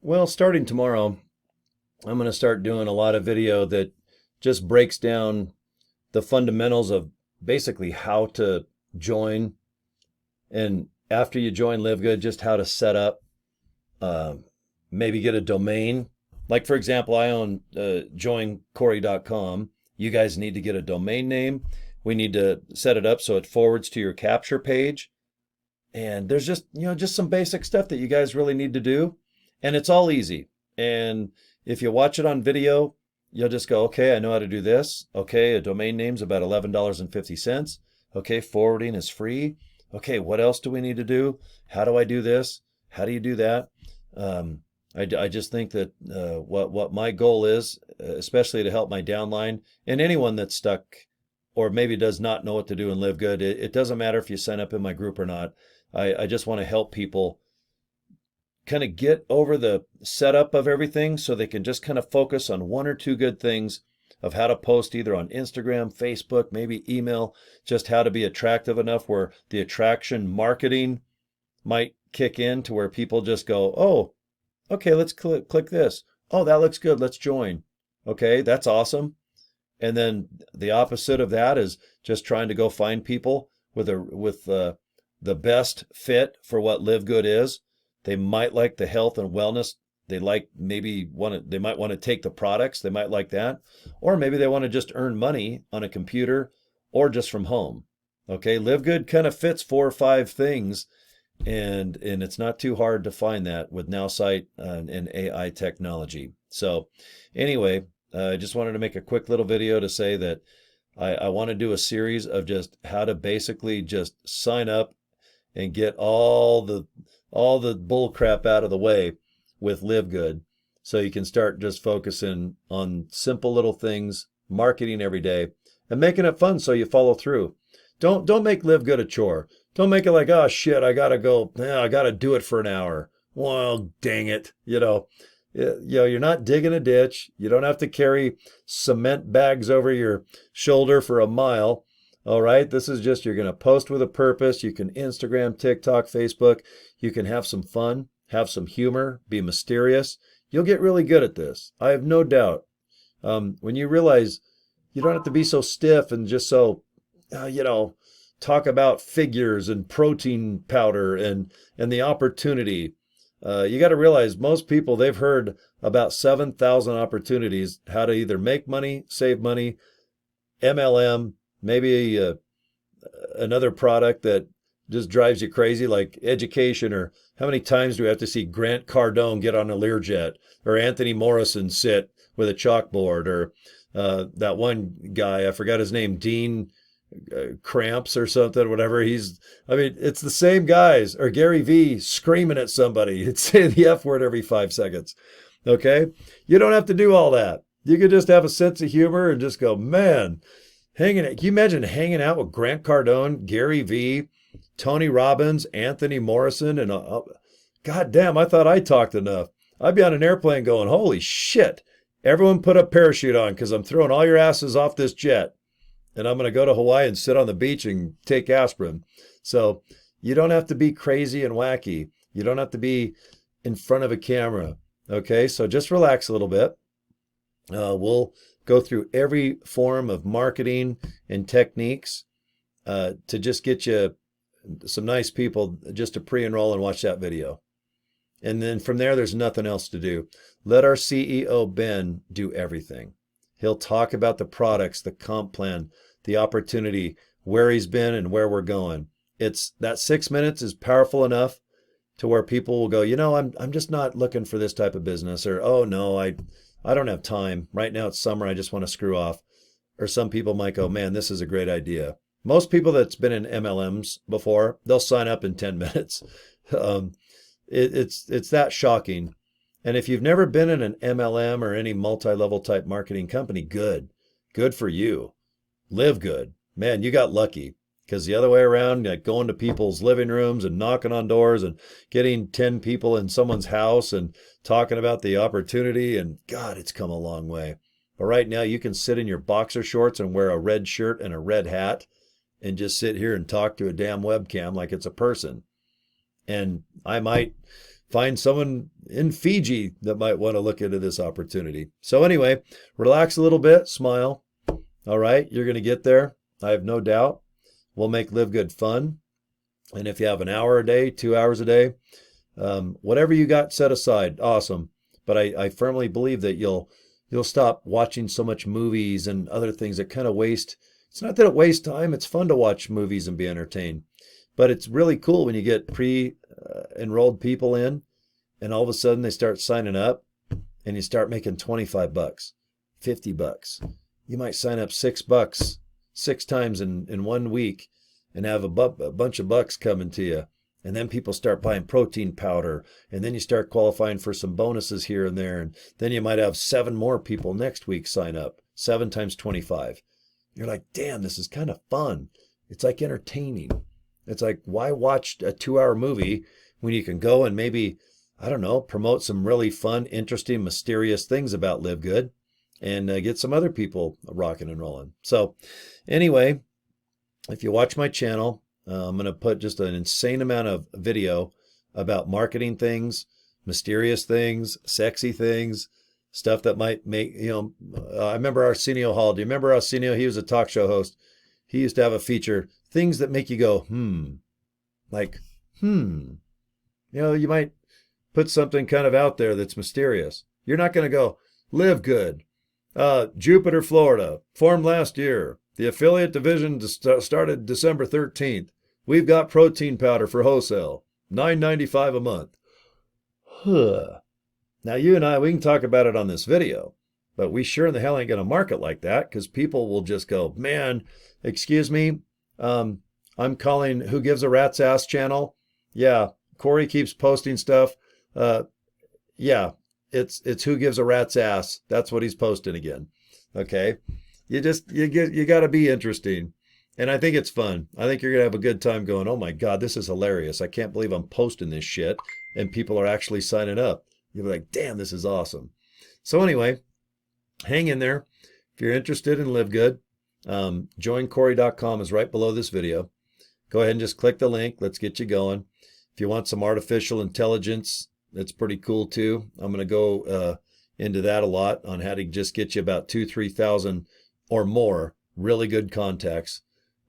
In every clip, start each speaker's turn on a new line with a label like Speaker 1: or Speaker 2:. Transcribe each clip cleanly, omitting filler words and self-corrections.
Speaker 1: Well, starting tomorrow, I'm going to start doing a lot of video that just breaks down the fundamentals of basically how to join, and after you join LiveGood, just how to set up, uh, maybe get a domain. Like, for example, I own joincorey.com. You guys need to get a domain name. We need to set it up so it forwards to your capture page. And there's just some basic stuff that you guys really need to do. And it's all easy. And if you watch it on video, you'll just go, okay, I know how to do this. Okay, a domain name's about $11.50. Okay, forwarding is free. Okay, what else do we need to do? How do I do this? How do you do that? I just think that what my goal is, especially to help my downline and anyone that's stuck or maybe does not know what to do and live good, it doesn't matter if you sign up in my group or not. I just want to help people kind of get over the setup of everything so they can just kind of focus on one or two good things of how to post either on Instagram, Facebook, maybe email, just how to be attractive enough where the attraction marketing might kick in to where people just go, oh, okay, let's click this. Oh, that looks good. Let's join. Okay, that's awesome. And then the opposite of that is just trying to go find people with the best fit for what Live Good is. They might like the health and wellness. They might want to take the products. They might like that. Or maybe they want to just earn money on a computer or just from home. Okay, Live Good kind of fits 4 or 5 things, and it's not too hard to find that with NowSite and AI technology. So anyway, I just wanted to make a quick little video to say that I want to do a series of just how to basically just sign up and get all the bull crap out of the way with Live Good, so you can start just focusing on simple little things, marketing every day, and making it fun so you follow through. Don't make Live Good a chore. Don't make it like, oh shit, I gotta go. Yeah, I gotta do it for an hour. Well, dang it, you're not digging a ditch. You don't have to carry cement bags over your shoulder for a mile. All right, this is just, you're going to post with a purpose. You can Instagram, TikTok, Facebook. You can have some fun, have some humor, be mysterious. You'll get really good at this. I have no doubt. When you realize you don't have to be so stiff and just so, talk about figures and protein powder and the opportunity. You got to realize most people, they've heard about 7,000 opportunities, how to either make money, save money, MLM, maybe another product that just drives you crazy, like education, or how many times do we have to see Grant Cardone get on a Learjet, or Anthony Morrison sit with a chalkboard, or that one guy, I forgot his name, Dean Cramps or something, whatever. It's the same guys, or Gary Vee screaming at somebody. It's saying the F word every 5 seconds. Okay? You don't have to do all that. You could just have a sense of humor and just go, man, can you imagine hanging out with Grant Cardone, Gary Vee, Tony Robbins, Anthony Morrison, and God damn, I thought I talked enough. I'd be on an airplane going, holy shit, everyone put a parachute on because I'm throwing all your asses off this jet. And I'm going to go to Hawaii and sit on the beach and take aspirin. So you don't have to be crazy and wacky. You don't have to be in front of a camera. Okay, so just relax a little bit. We'll go through every form of marketing and techniques to just get you some nice people just to pre-enroll and watch that video. And then from there's nothing else to do. Let our CEO, Ben, do everything. He'll talk about the products, the comp plan, the opportunity, where he's been and where we're going. It's that 6 minutes is powerful enough to where people will go, I'm just not looking for this type of business, or, oh no, I don't have time. Right now it's summer, I just want to screw off. Or some people might go, man, this is a great idea. Most people that's been in MLMs before, they'll sign up in 10 minutes. It's that shocking. And if you've never been in an MLM or any multi-level type marketing company, good for you. Live good. Man, you got lucky, because the other way around, like going to people's living rooms and knocking on doors and getting 10 people in someone's house and talking about the opportunity, and God, it's come a long way. But right now you can sit in your boxer shorts and wear a red shirt and a red hat and just sit here and talk to a damn webcam like it's a person. And I might find someone in Fiji that might want to look into this opportunity. So anyway, relax a little bit, smile. All right, you're going to get there. I have no doubt. We'll make Live Good fun. And if you have an hour a day, 2 hours a day, whatever you got set aside, awesome. But I firmly believe that you'll stop watching so much movies and other things that kind of waste. It's not that it wastes time. It's fun to watch movies and be entertained. But it's really cool when you get pre-enrolled people in, and all of a sudden they start signing up, and you start making $25, $50. You might sign up $6 6 times in 1 week and have a bunch of bucks coming to you. And then people start buying protein powder, and then you start qualifying for some bonuses here and there. And then you might have 7 more people next week sign up, 7 times 25. You're like, damn, this is kind of fun. It's like entertaining. It's like, why watch a 2-hour movie when you can go and maybe, I don't know, promote some really fun, interesting, mysterious things about Live Good and get some other people rocking and rolling. So anyway, if you watch my channel, I'm going to put just an insane amount of video about marketing things, mysterious things, sexy things, stuff that might make, I remember Arsenio Hall. Do you remember Arsenio? He was a talk show host. He used to have a feature, things that make you go, like, you might put something kind of out there that's mysterious. You're not going to go, Live Good, Jupiter, Florida, formed last year. The affiliate division started December 13th. We've got protein powder for wholesale, $9.95 a month. Now, you and I, we can talk about it on this video, but we sure in the hell ain't going to market like that, because people will just go, man, excuse me, I'm calling Who Gives a Rat's Ass channel. Yeah, Corey keeps posting stuff. Yeah, it's Who Gives a Rat's Ass. That's what he's posting again. Okay. You got to be interesting. And I think it's fun. I think you're going to have a good time going, oh my God, this is hilarious. I can't believe I'm posting this shit and people are actually signing up. You'll be like, damn, this is awesome. So anyway, hang in there. If you're interested in Live Good, joincorey.com is right below this video. Go ahead and just click the link. Let's get you going. If you want some artificial intelligence, that's pretty cool too. I'm going to go into that a lot on how to just get you about 2,000-3,000 or more really good contacts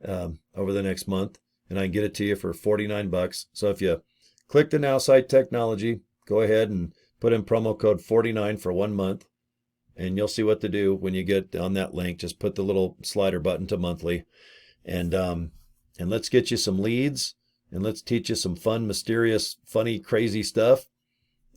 Speaker 1: over the next month, and I can get it to you for $49. So if you click the Nowsite Technology, go ahead and put in promo code 49 for 1 month, and you'll see what to do when you get on that link. Just put the little slider button to monthly, and let's get you some leads, and let's teach you some fun, mysterious, funny, crazy stuff,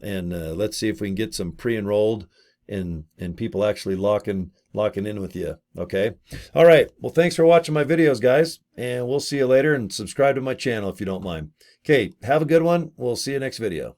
Speaker 1: and let's see if we can get some pre-enrolled and people actually locking in with you. Okay. All right. Well, thanks for watching my videos, guys, and we'll see you later, and subscribe to my channel if you don't mind. Okay. Have a good one. We'll see you next video.